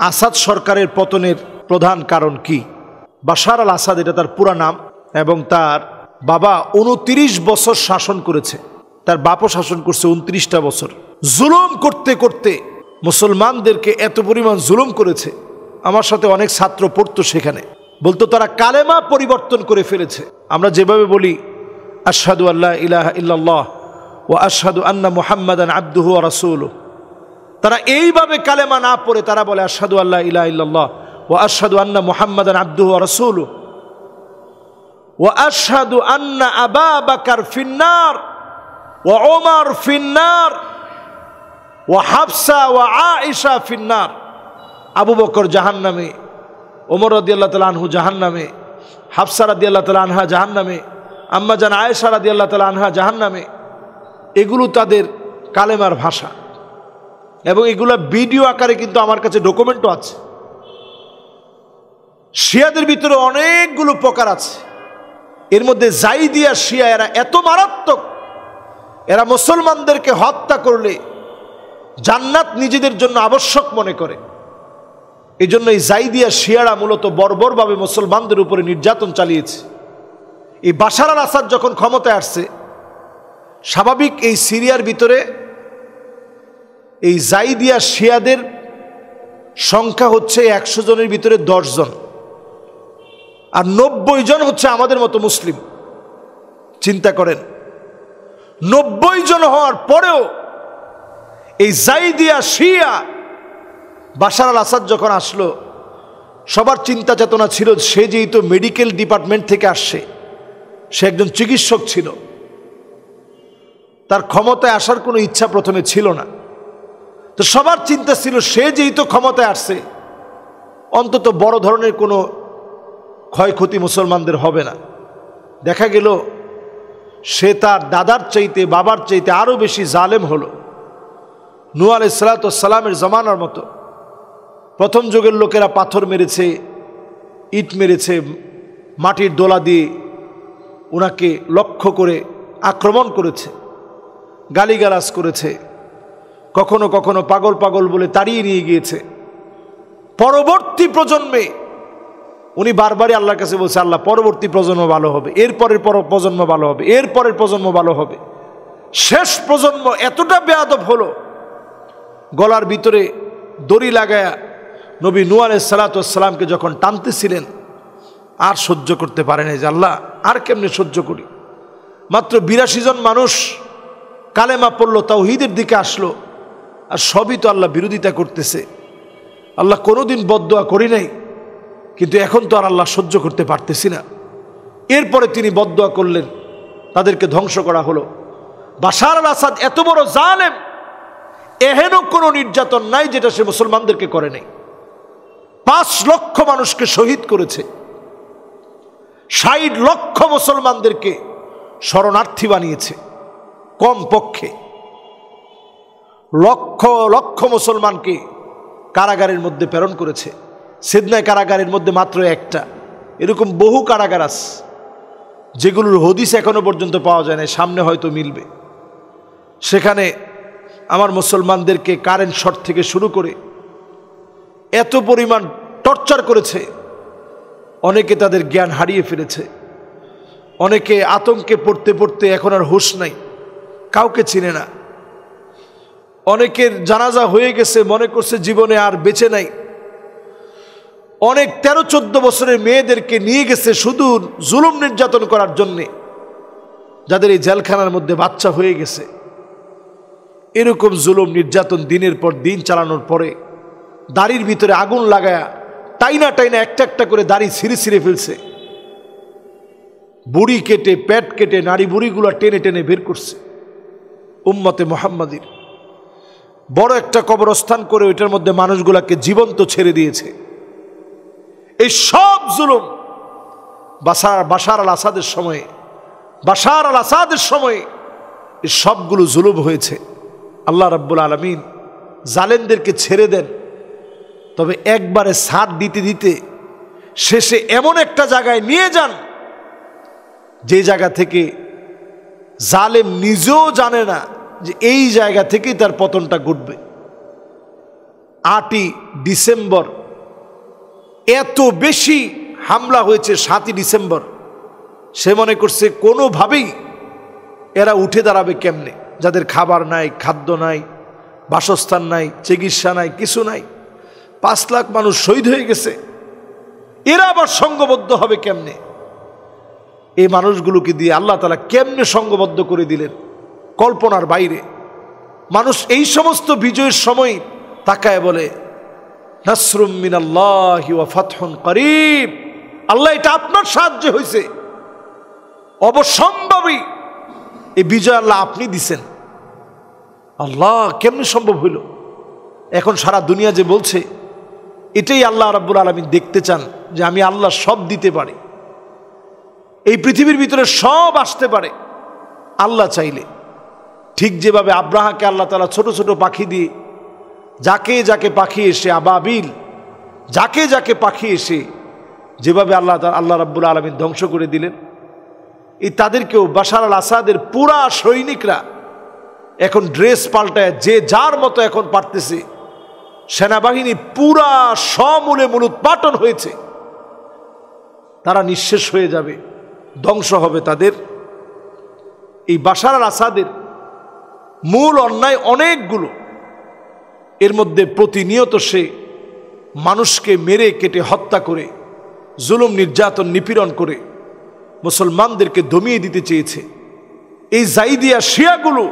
আসাদ সরকারের পতনের প্রধান কারণ কি? বাশার আল আসাদ, এটা তার পুরা নাম, এবং তার বাবা 29 বছর শাসন করেছে। তার বাপও শাসন করছে 29টা বছর। জুলুম করতে করতে মুসলমানদেরকে এত পরিমাণ জুলুম করেছে। আমার সাথে অনেক ছাত্র পড়তো, সেখানে বলতো তারা কালেমা পরিবর্তন করে ফেলেছে। আমরা যেভাবে বলি আশহাদু আল্লা ইলাহা ইল্লাল্লাহ ওয়া আশহাদু আন্না মুহাম্মাদান আবদুহু ওয়া রাসূলুহু, তারা এইভাবে কালেমা না পড়ে তারা বলে আশহাদু আল্লা ইলাহা ইল্লাল্লাহ ওয়া আশহাদু আন্না মুহাম্মাদান আবদুহু ওয়া রাসূলুহু ওয়া আশহাদু আন্না আবা বকর ফিন্নার ওয়া ওমর ফিন্নার ওয়া হাফসা ওয়া আয়েশা ফিন্নার। আবু বকর জাহান্নামে, ওমর রাদিয়াল্লাহু তাআলা আনহু জাহান্নামে, হাফসা রাদিয়াল্লাহু তাআলা আনহা জাহান্নামে, আম্মা জান আয়েশা রাদিয়াল্লাহু তাআলা আনহা জাহান্নামে। এগুলো তাদের কালেমার ভাষা, এবং এগুলো ভিডিও আকারে কিন্তু আমার কাছে ডকুমেন্টও আছে। শিয়াদের ভিতরে অনেকগুলো প্রকার আছে, এর মধ্যে জাইদিয়া শিয়া, এরা এত মারাত্মক, এরা মুসলমানদেরকে হত্যা করলে জান্নাত নিজেদের জন্য আবশ্যক মনে করে। এই জন্য এই জাইদিয়া শিয়ারা মূলত বর্বরভাবে মুসলমানদের উপরে নির্যাতন চালিয়েছে। এই বাশার আল আসাদ যখন ক্ষমতায় আসছে, স্বাভাবিক এই সিরিয়ার ভিতরে এই জাইদিয়া শিয়াদের সংখ্যা হচ্ছে 100 জনের ভিতরে 10 জন, আর 90 জন হচ্ছে আমাদের মতো মুসলিম। চিন্তা করেন, 90 জন হওয়ার পরেও এই জাইদিয়া শিয়া বাশার আল আসাদ যখন আসলো, সবার চিন্তা চেতনা ছিল সে যেহেতু মেডিকেল ডিপার্টমেন্ট থেকে আসছে, সে একজন চিকিৎসক ছিল, তার ক্ষমতায় আসার কোনো ইচ্ছা প্রথমে ছিল না। তো সবার চিন্তা ছিল সে যেহেতু ক্ষমতায় আসছে, অন্তত বড় ধরনের কোনো ক্ষয়ক্ষতি মুসলমানদের হবে না। দেখা গেল সে তার দাদার চাইতে, বাবার চাইতে আরও বেশি জালেম হলো। নূহ আলাইহিস সালামের জমানার মতো প্রথম যুগের লোকেরা পাথর মেরেছে, ইট মেরেছে, মাটির দোলা দিয়ে ওনাকে লক্ষ্য করে আক্রমণ করেছে, গালিগালাজ করেছে, কখনো কখনো পাগল পাগল বলে তাড়িয়ে নিয়ে গিয়েছে। পরবর্তী প্রজন্মে উনি বারবারই আল্লাহর কাছে বলছে, আল্লাহ পরবর্তী প্রজন্ম ভালো হবে, এরপরের প্রজন্ম ভালো হবে, এরপরের প্রজন্ম ভালো হবে। শেষ প্রজন্ম এতটা বেয়াদব হলো, গলার ভিতরে দড়ি লাগায়া নবী নূহ আলাইহিস সালামকে যখন টানতেছিলেন, আর সহ্য করতে পারেন যে আল্লাহ আর কেমনে সহ্য করি। মাত্র 82 জন মানুষ কালেমা পড়লো, তাওহীদের দিকে আসলো, আর সবই তো আল্লাহ বিরোধিতা করতেছে। আল্লাহ কোনোদিন বদদুয়া করি নাই, কিন্তু এখন তো আর আল্লাহ সহ্য করতে পারতেছি না। এরপরে তিনি বদদুয়া করলেন, তাদেরকে ধ্বংস করা হলো। বাশার আল আসাদ এত বড় জালেম, এহেন কোনো নির্যাতন নাই যেটা সে মুসলমানদেরকে করে নাই। 5 লক্ষ মানুষকে শহীদ করেছে, 60 লক্ষ মুসলমানদেরকে শরণার্থী বানিয়েছে, কম পক্ষে লক্ষ লক্ষ মুসলমানকে কারাগারের মধ্যে প্রেরণ করেছে। সিদনায় কারাগারের মধ্যে মাত্র একটা, এরকম বহু কারাগার আছে যেগুলোর হদিস এখনো পর্যন্ত পাওয়া যায় না, সামনে হয়তো মিলবে। সেখানে আমার মুসলমানদেরকে কারেন্ট শর্ট থেকে শুরু করে এত পরিমাণ টর্চার করেছে, অনেকে তাদের জ্ঞান হারিয়ে ফেলেছে, অনেকে আতঙ্কে পড়তে পড়তে এখন আর হুঁশ নাই, কাউকে চিনে না। অনেকের জানাজা হয়ে গেছে, মনে করছে জীবনে আর বেঁচে নাই। অনেক 13-14 বছরের মেয়েদেরকে নিয়ে গেছে শুধু জুলুম নির্যাতন করার জন্যে, যাদের এই জেলখানার মধ্যে বাচ্চা হয়ে গেছে। এরকম জুলুম নির্যাতন দিনের পর দিন চালানোর পরে দাড়ির ভিতরে আগুন লাগায়া টাইনা টাইনা একটা একটা করে দাড়ি ছিঁড়ে ছিঁড়ে ফেলছে, বুড়ি কেটে পেট কেটে নারী বুড়িগুলো টেনে টেনে বের করছে। উম্মতে মুহাম্মাদির বড় একটা কবরস্থান করে ওইটার মধ্যে মানুষগুলাকে জীবন্ত ছেড়ে দিয়েছে। এই সব জুলুম বাশার আল আসাদের সময়ে এই সবগুলো জুলুম হয়েছে। আল্লাহ রাব্বুল আলামিন জালেমদেরকে ছেড়ে দেন, তবে একবারে ছাড় দিতে দিতে শেষে এমন একটা জায়গায় নিয়ে যান যে জায়গা থেকে জালেম নিজেও জানে না যে এই জায়গা থেকেই তার পতনটা ঘটবে। 8ই ডিসেম্বর এত বেশি হামলা হয়েছে 7ই ডিসেম্বর, সে মনে করছে কোনোভাবেই এরা উঠে দাঁড়াবে কেমনে, যাদের খাবার নাই, খাদ্য নাই, বাসস্থান নাই, চিকিৎসা নাই, কিছু নাই। 5 লাখ মানুষ শহীদ হয়ে গেছে, এরা আবার সংঘবদ্ধ হবে কেমনে? এই মানুষগুলোকে দিয়ে আল্লাহ তাআলা কেমনে সংঘবদ্ধ করে দিলেন, কল্পনার বাইরে। মানুষ এই সমস্ত বিজয়ের সময় তাকায় বলে নাসরুম মিনাল্লাহি ওয়া ফাতহুন করিব, আল্লাহ এটা আপনার সাহায্যে হয়েছে, অবশ্যম্ভাবী এই বিজয় আল্লাহ আপনি দিছেন। আল্লাহ কেমনে সম্ভব হইল? এখন সারা দুনিয়া যে বলছে, এটাই আল্লাহ রাব্বুল আলামিন দেখতে চান যে আমি আল্লাহ সব দিতে পারি, এই পৃথিবীর ভিতরে সব আসতে পারে আল্লাহ চাইলে। ঠিক যেভাবে আব্রাহাকে আল্লাহ তাআলা ছোট ছোট পাখি দিয়ে যাকে যাকে পাখি এসে আবাবিল, যাকে যাকে পাখি এসে যেভাবে আল্লাহ রাব্বুল আলামিন ধ্বংস করে দিলেন, এই তাদেরকেও বাশার আল আসাদের পুরা সৈনিকরা এখন ড্রেস পাল্টায় যে যার মতো এখন পারতেছে, সেনাবাহিনী পুরা সমূলে মূলোৎপাটন হয়েছে, তারা নিঃশেষ হয়ে যাবে, ধ্বংস হবে তাদের। এই বাশার আল আসাদের মূল অন্যায় অনেকগুলো, এর মধ্যে প্রতিনিয়ত সে মানুষকে মেরে কেটে হত্যা করে, জুলুম নির্যাতন নিপীড়ন করে মুসলমানদেরকে দমিয়ে দিতে চেয়েছে। এই জাইদিয়া শিয়াগুলো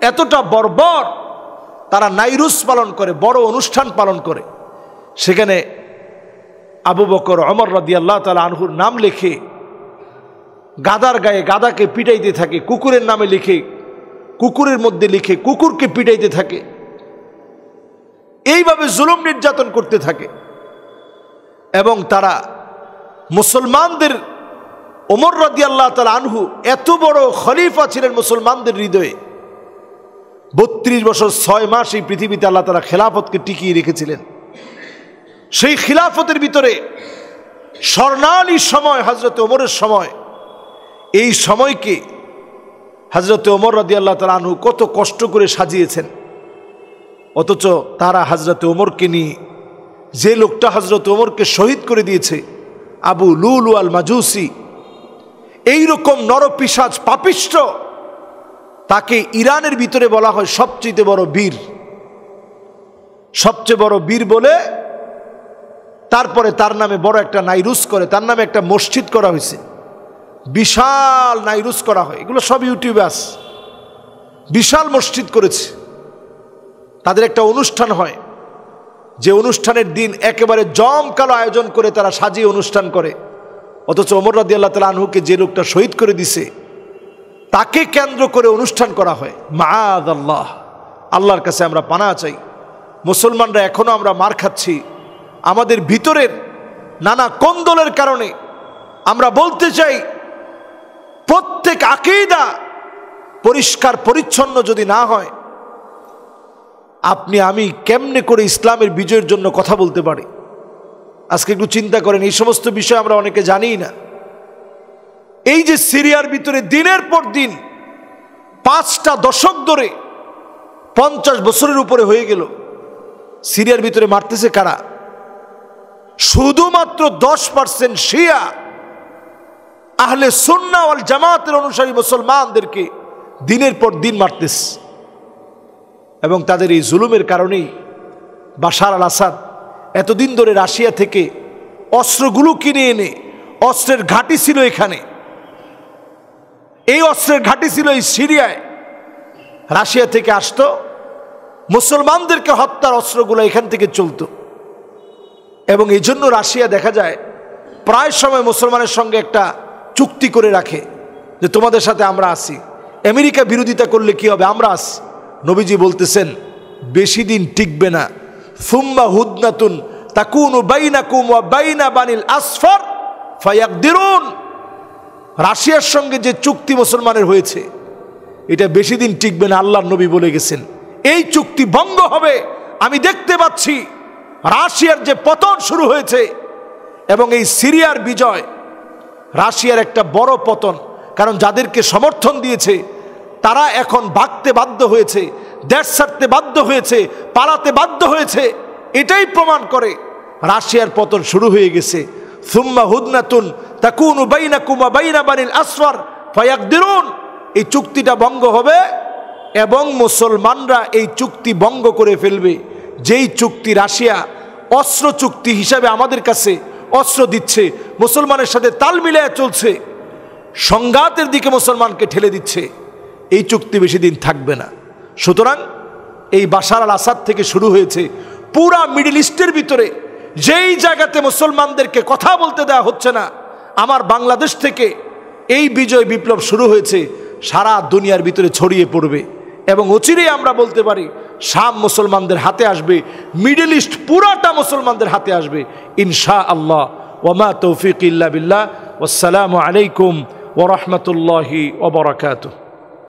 এতটা বর্বর, তারা নাইরুস পালন করে, বড় অনুষ্ঠান পালন করে, সেখানে আবু বকর, ওমর রাদিয়াল্লাহু তাআলা আনহুর নাম লিখে গাদার গায়ে গাদাকে পিটাইতে থাকে, কুকুরের নামে লিখে কুকুরের মধ্যে লিখে কুকুরকে পিটাইতে থাকে, এইভাবে জুলুম নির্যাতন করতে থাকে। এবং তারা মুসলমানদের, ওমর রাদিয়াল্লাহু তাআলা আনহু এত বড় খলিফা ছিলেন মুসলমানদের হৃদয়ে, 32 বছর 6 মাস এই পৃথিবীতে আল্লাহ তাআলা খেলাফতকে টিকিয়ে রেখেছিলেন। সেই খিলাফতের ভিতরে স্বর্ণালী সময় হযরত ওমরের সময়, এই সময়কে হযরত ওমর রাদিয়াল্লাহু তাআলা আনহু কত কষ্ট করে সাজিয়েছেন। অথচ তারা হযরত ওমরকে নিয়ে, যে লোকটা হযরত ওমরকে শহীদ করে দিয়েছে, আবু লুলু আল মাজুসি, এইরকম নরপিশাচ পাপিষ্ঠ, তাকে ইরানের ভিতরে বলা হয় সবচেয়ে বড় বীর, সবচেয়ে বড় বীর বলে তারপরে তার নামে বড় একটা নাইরুস করে, তার নামে একটা মসজিদ করা হয়েছে, বিশাল নাইরুস করা হয়, এগুলো সব ইউটিউবে আছে। বিশাল মসজিদ করেছে, তাদের একটা অনুষ্ঠান হয়, যে অনুষ্ঠানের দিন একেবারে জমকালো আয়োজন করে তারা সাজিয়ে অনুষ্ঠান করে। অথচ ওমর রাদিয়াল্লাহু তাআলা আনহুকে যে লোকটা শহীদ করে দিছে, তাকে কেন্দ্র করে অনুষ্ঠান করা হয়। মাআযাল্লাহ, আল্লাহর কাছে আমরা পানাহ চাই। মুসলমানরা এখনো আমরা মার খাচ্ছি আমাদের ভিতরের নানা কোন্দলের কারণে। আমরা বলতে চাই, প্রত্যেক আকীদা পরিষ্কার পরিচ্ছন্ন যদি না হয়, আপনি আমি কেমনে করে ইসলামের বিজয়ের জন্য কথা বলতে পারি? আজকে একটু চিন্তা করেন, এই সমস্ত বিষয় আমরা অনেকে জানিই না। এই যে সিরিয়ার ভিতরে দিনের পর দিন 5টা দশক ধরে 50 বছরের উপরে হয়ে গেল, সিরিয়ার ভিতরে মারতেছে কারা? শুধুমাত্র 10% শিয়া আহলে সুন্নাহ ওয়াল জামাতের অনুসারী মুসলমানদেরকে দিনের পর দিন মারতেছে। এবং তাদের এই জুলুমের কারণেই বাশার আল আসাদ এতদিন ধরে রাশিয়া থেকে অস্ত্রগুলো কিনে এনে, অস্ত্রের ঘাঁটি ছিল এখানে, এই অস্ত্রের ঘাঁটি ছিল এই সিরিয়ায়, রাশিয়া থেকে আসতো, মুসলমানদেরকে হত্যার অস্ত্রগুলো এখান থেকে চলতো। এবং এই জন্য রাশিয়া দেখা যায় প্রায় সময় মুসলমানের সঙ্গে একটা চুক্তি করে রাখে যে তোমাদের সাথে আমরা আসি, আমেরিকা বিরোধিতা করলে কি হবে, আমরা আসি। নবীজি বলতেছেন বেশি দিন টিকবে না, সুম্মা হুদনাতুন তাকুনু বাইনাকুম ওয়া বাইনা বানিল আসফার ফায়াকদিরুন। রাশিয়ার সঙ্গে যে চুক্তি মুসলমানের হয়েছে, এটা বেশি দিন টিকবে না, আল্লাহর নবী বলে গেছেন। এই চুক্তি ভঙ্গ হবে। আমি দেখতে পাচ্ছি রাশিয়ার যে পতন শুরু হয়েছে, এবং এই সিরিয়ার বিজয় রাশিয়ার একটা বড় পতন। কারণ যাদেরকে সমর্থন দিয়েছে তারা এখন ভাগতে বাধ্য হয়েছে, দেশ ছাড়তে বাধ্য হয়েছে, পালাতে বাধ্য হয়েছে। এটাই প্রমাণ করে রাশিয়ার পতন শুরু হয়ে গেছে। সুম্মা হুদনাতুন তাকুনু বাইনাকুম ওয়া বাইনা বানিল আসফার ফায়াকদিরুন, এই চুক্তিটা ভঙ্গ হবে এবং মুসলমানরা এই চুক্তি ভঙ্গ করে ফেলবে। যেই চুক্তি রাশিয়া অস্ত্র চুক্তি হিসাবে আমাদের কাছে অস্ত্র দিচ্ছে, মুসলমানের সাথে তাল মিলিয়ে চলছে, সংঘাতের দিকে মুসলমানকে ঠেলে দিচ্ছে, এই চুক্তি বেশি দিন থাকবে না। সুতরাং এই বাশার আল আসাদ থেকে শুরু হয়েছে পুরা মিডল ইস্টের ভিতরে যেই জায়গাতে মুসলমানদেরকে কথা বলতে দেওয়া হচ্ছে না, আমার বাংলাদেশ থেকে এই বিজয় বিপ্লব শুরু হয়েছে, সারা দুনিয়ার ভিতরে ছড়িয়ে পড়বে এবং অচিরেই আমরা বলতে পারি শাম মুসলমানদের হাতে আসবে, মিডল ইস্ট পুরাটা মুসলমানদের হাতে আসবে ইনশাআল্লাহ। ওয়ামা তৌফিক ইল্লা বিল্লাহ। ওয়াসসালামু আলাইকুম ওয়া রাহমাতুল্লাহি ওয়া বারাকাতুহু।